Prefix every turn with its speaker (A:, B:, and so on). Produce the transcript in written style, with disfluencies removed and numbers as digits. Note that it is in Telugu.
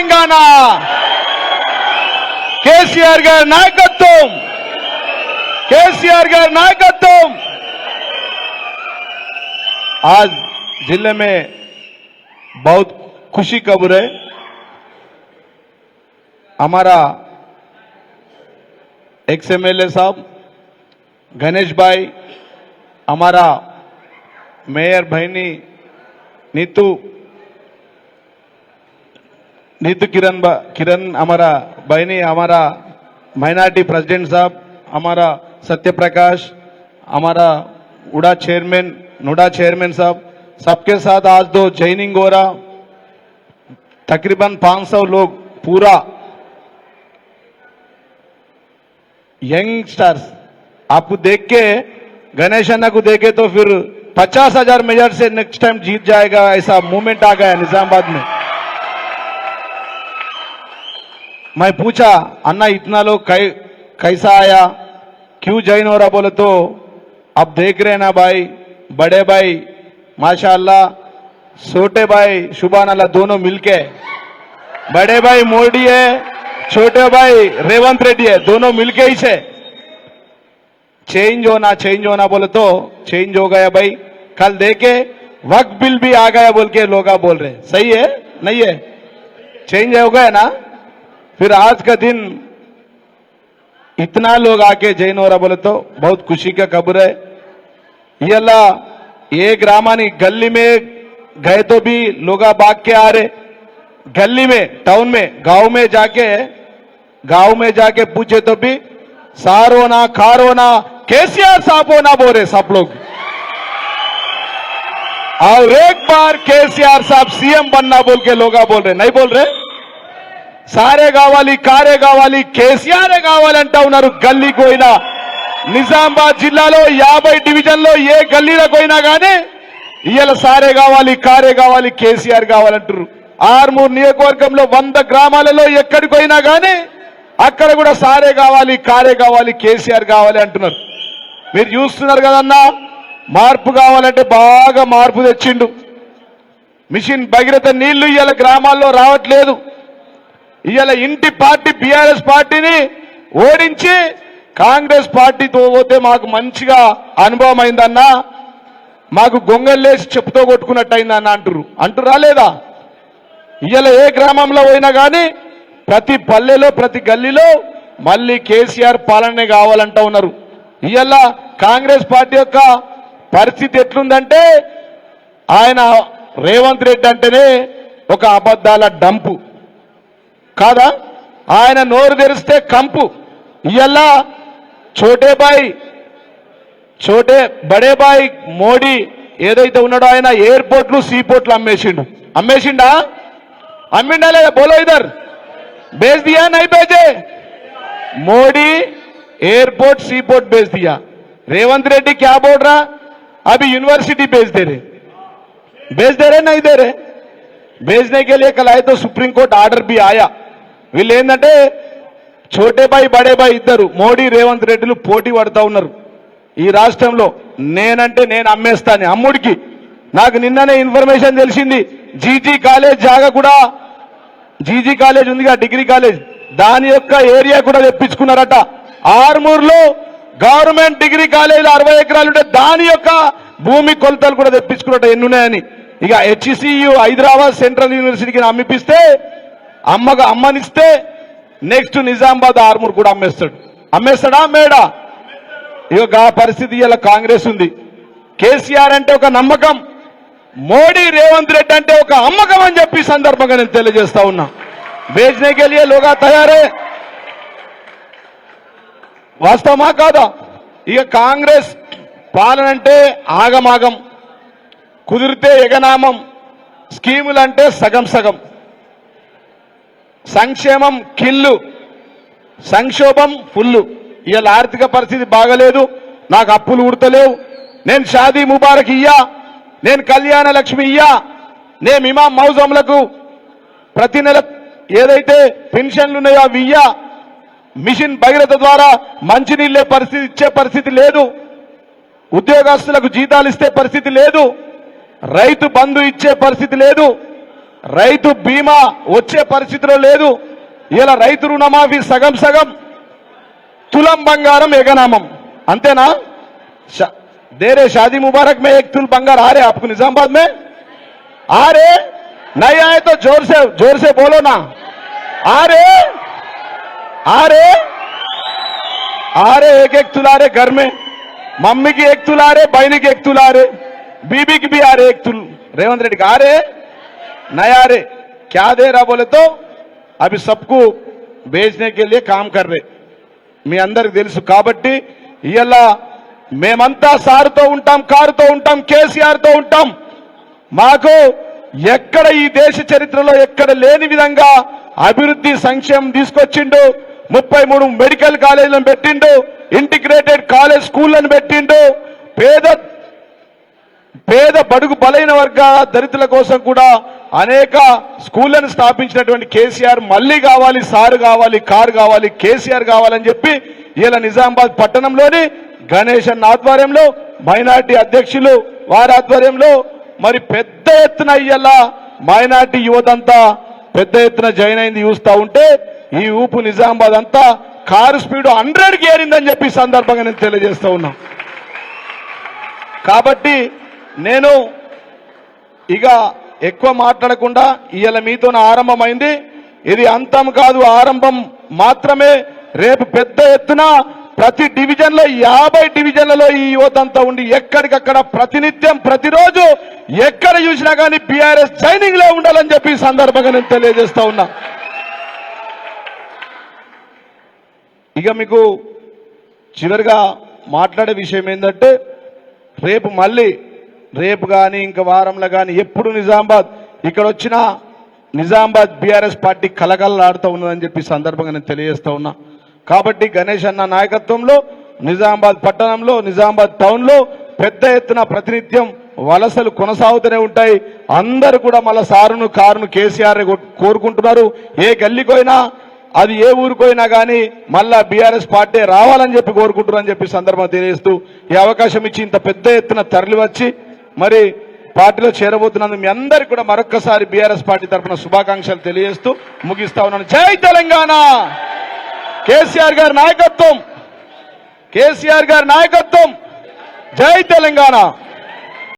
A: తెలంగాణ కేసీఆర్ గారి నాయకత్వం, केसीआर गारी नायकत्व। आज जिले में बहुत खुशी खबर है। हमारा एक्स एमएलए साहब गणेश भाई, हमारा मेयर बहनी नीतू किरण हमारा बहनी, हमारा माइनॉरिटी प्रेसिडेंट साहब, हमारा सत्यप्रकाश, हमारा नोडा चेयरमैन साहब, सबके साथ आज दो जॉइनिंग हो रहा। तकरीबन 500 लोग पूरा यंगस्टर्स आपको देख के, गणेश अन्ना को देखे तो फिर 50,000 मेजर से नेक्स्ट टाइम जीत जाएगा, ऐसा मूवमेंट आ गया निजामाबाद में। मैं पूछा अन्ना इतना लोग कैसा आया, क्यों ज्वाइन हो रहा, बोले तो अब देख रहे ना भाई, बड़े भाई माशाअल्लाह, छोटे भाई सुभान अल्लाह, दोनों मिलके, बड़े भाई मोदी है, छोटे भाई रेवंत रेड्डी है, दोनों मिलके ही से चेंज होना बोले तो चेंज हो गया भाई। कल देखे वक्त बिल भी आ गया बोल के लोग बोल रहे, सही है नहीं है, चेंज हो गया ना। फिर आज का दिन इतना लोग आके जैन हो रहा बोले तो बहुत खुशी का खबर है। ये ग्रामानी गली में गए तो भी लोग भाग के आ रहे, गली में, टाउन में, गांव में जाके पूछे तो भी सार होना खार होना केसीआर साहब होना बोल रहे सब लोग। और एक बार केसीआर साहब सीएम बनना बोल के लोग बोल रहे, नहीं बोल रहे, सारे కావాలి కారే కావాలి కేసీఆర్ కావాలి అంటా ఉన్నారు। గల్లీ కోయినా నిజామాబాద్ జిల్లాలో 50 డివిజన్లో ఏ గల్లీలో కోయినా గానీ ఇయాల సారే కావాలి కారే కావాలి కేసీఆర్ కావాలంటారు। ఆర్మూర్ నియోజకవర్గంలో 100 గ్రామాలలో ఎక్కడికి పోయినా గానీ అక్కడ కూడా సారే కావాలి కారే కావాలి కేసీఆర్ కావాలి అంటున్నారు। మీరు చూస్తున్నారు కదన్నా, మార్పు కావాలంటే బాగా మార్పు తెచ్చిండు। మిషన్ భగీరథ నీళ్లు ఇయాల గ్రామాల్లో రావట్లేదు। ఇయాల ఇంటి పార్టీ బీఆర్ఎస్ పార్టీని ఓడించి కాంగ్రెస్ పార్టీతో పోతే మాకు మంచిగా అనుభవం అయిందన్నా, మాకు గొంగళ్ళేసి చెప్పుతో కొట్టుకున్నట్టయిందన్న అంటురా లేదా? ఇయాల ఏ గ్రామంలో పోయినా కానీ ప్రతి పల్లెలో ప్రతి గల్లీలో మళ్ళీ కేసీఆర్ పాలనే కావాలంటా ఉన్నారు। ఇయాల కాంగ్రెస్ పార్టీ యొక్క పరిస్థితి ఎట్లుందంటే, ఆయన రేవంత్ రెడ్డి అంటేనే ఒక అబద్ధాల డంపు కాదా, ఆయన నోరు తెరిస్తే కంపు। ఇయల్లా బడే బాయ్ మోడీ ఏదైతే ఉన్నాడో ఆయన ఎయిర్పోర్ట్లు సీపోర్ట్లు అమ్మేసిండా లేదా? బోలో ఇధర్ बेच दिया नहीं बेचे? मोदी एयरपोर्ट सीपोर्ट बेच दिया। रेवंत रेड्डी क्या बोल रहा, अभी यूनिवर्सिटी बेच दे रहे नहीं दे रहे? बेचने के लिए कल आए तो सुप्रीम कोर्ट आर्डर भी आया। వీళ్ళు ఏంటంటే छोटे भाई बड़े भाई ఇద్దరు మోడీ రేవంత్ రెడ్డిలు పోటీ పడతా ఉన్నారు ఈ రాష్ట్రంలో। నేనంటే నేను అమ్మేస్తాను అమ్ముడికి। నాకు నిన్ననే ఇన్ఫర్మేషన్ తెలిసింది, జీజీ కాలేజ్ జాగా కూడా, జీజీ కాలేజ్ ఉందిగా డిగ్రీ కాలేజ్, దాని యొక్క ఏరియా కూడా తెప్పించుకున్నారట। ఆర్మూర్లో గవర్నమెంట్ డిగ్రీ కాలేజ్ 60 ఎకరాలుంటే దాని యొక్క భూమి కొలతలు కూడా తెప్పించుకున్నట్టు ఎన్నున్నాయని। ఇక హెచ్సియు హైదరాబాద్ సెంట్రల్ యూనివర్సిటీకి అమ్మిపిస్తే అమ్మనిస్తే నెక్స్ట్ నిజామాబాద్ ఆర్మూర్ కూడా అమ్మేస్తాడా మేడా? ఇక ఆ పరిస్థితి ఇలా కాంగ్రెస్ ఉంది। కేసీఆర్ అంటే ఒక నమ్మకం, మోడీ రేవంత్ రెడ్డి అంటే ఒక అమ్మకం అని చెప్పి సందర్భంగా నేను తెలియజేస్తా ఉన్నా। బేచనే కే లియే లోగా తయారే, వాస్తవమా కాదా? ఇక కాంగ్రెస్ పాలన అంటే ఆగమాగం, కుదిరితే ఎగనామం, స్కీములంటే సగం సగం, సంక్షేమం కిల్లు, సంక్షోభం ఫుల్లు। ఇవాళ ఆర్థిక పరిస్థితి బాగలేదు, నాకు అప్పులు ఉడతలేవు, నేను షాదీ ముబారక్ ఇయ్యా, నేను కళ్యాణ లక్ష్మి ఇయ్యా, నేను ఇమాం మౌజంలకు ప్రతి నెల ఏదైతే పెన్షన్లు ఉన్నాయో అవి ఇయ్యా, మిషన్ భగీరథ ద్వారా మంచినీళ్ళే పరిస్థితి ఇచ్చే పరిస్థితి లేదు, ఉద్యోగస్తులకు జీతాలు ఇస్తే పరిస్థితి లేదు, రైతు బంధు ఇచ్చే పరిస్థితి లేదు, రైతు బీమా వచ్చే పరిస్థితిలో లేదు. ఇలా రైతు రుణమాఫీ సగం సగం, తులం బంగారం ఎగనామం. అంతేనా? दे रहे शादी मुबारक में एक तुल बंगार आ रहे आपको निजामाबाद में आ रहे? नहीं आए तो जोर से बोलो ना। आ रहे एक एक तुला रहे घर में, मम्मी की एक तुला रहे, बहनी की एक तुला रहे, बीबी की भी आ रहे एक तुल। रेवंत रेड्डी आ रहे नहीं आ रहे? क्या दे रहा बोले तो अभी सबको बेचने के लिए काम कर रहे. మీ అందరికి తెలుసు కాబట్టి ఇలా మేమంతా సార్తో ఉంటాం, కారుతో ఉంటాం, కేసీఆర్తో ఉంటాం. మాకు ఎక్కడ ఈ దేశ చరిత్రలో ఎక్కడ లేని విధంగా అభివృద్ధి సంక్షేమం తీసుకొచ్చిండు. 33 మెడికల్ కాలేజీలను పెట్టిండు, ఇంటిగ్రేటెడ్ కాలేజ్ స్కూళ్లను పెట్టిండు. పేద బడుగు బలైన వర్గాల దళితుల కోసం కూడా అనేక స్కూళ్లను స్థాపించినటువంటి కేసీఆర్ మళ్ళీ కావాలి, సారు కావాలి, కారు కావాలి, కేసీఆర్ కావాలని చెప్పి ఇలా నిజామాబాద్ పట్టణంలోని గణేష్ అన్న ఆధ్వర్యంలో, మైనార్టీ అధ్యక్షులు వారి ఆధ్వర్యంలో మరి పెద్ద ఎత్తున ఇలా మైనార్టీ యువతంతా పెద్ద ఎత్తున జాయిన్ అయింది చూస్తా ఉంటే ఈ ఊపు నిజామాబాద్ అంతా కారు స్పీడ్ 100కి ఏరిందని చెప్పి సందర్భంగా నేను తెలియజేస్తా ఉన్నా. కాబట్టి నేను ఇక ఎక్కువ మాట్లాడకుండా ఇవాళ మీతో ఆరంభమైంది, ఇది అంతం కాదు, ఆరంభం మాత్రమే. రేపు పెద్ద ఎత్తున ప్రతి డివిజన్లో 50 డివిజన్లలో ఈ యువతంతా ఉండి ఎక్కడికక్కడ ప్రతినిత్యం ప్రతిరోజు ఎక్కడ చూసినా కానీ బీఆర్ఎస్ జైనింగ్ లో ఉండాలని చెప్పి సందర్భంగా నేను తెలియజేస్తా ఉన్నా. ఇక మీకు చివరిగా మాట్లాడే విషయం ఏంటంటే రేపు కానీ ఇంకా వారంలో కానీ ఎప్పుడు నిజామాబాద్ ఇక్కడ వచ్చిన నిజామాబాద్ బీఆర్ఎస్ పార్టీ కలకలలాడుతూ ఉన్నదని చెప్పి సందర్భంగా నేను తెలియజేస్తా ఉన్నా. కాబట్టి గణేష్ అన్న నాయకత్వంలో నిజామాబాద్ పట్టణంలో, నిజామాబాద్ టౌన్లో పెద్ద ఎత్తున ప్రతినిత్యం వలసలు కొనసాగుతూనే ఉంటాయి. అందరూ కూడా మళ్ళా సారును కారును కేసీఆర్ కోరుకుంటున్నారు. ఏ గల్లీకోయినా అది ఏ ఊరికోయినా కానీ మళ్ళా బీఆర్ఎస్ పార్టీ రావాలని చెప్పి కోరుకుంటున్నారని చెప్పి సందర్భంగా తెలియజేస్తూ ఈ అవకాశం ఇచ్చి ఇంత పెద్ద ఎత్తున తరలి వచ్చి మరి పార్టీలో చేరబోతున్నందుకు మీ అందరికీ కూడా మరొక్కసారి బీఆర్ఎస్ పార్టీ తరఫున శుభాకాంక్షలు తెలియజేస్తూ ముగిస్తా ఉన్నాను. జై తెలంగాణ! కేసీఆర్ గారి నాయకత్వం, కేసీఆర్ గారి నాయకత్వం, జై తెలంగాణ!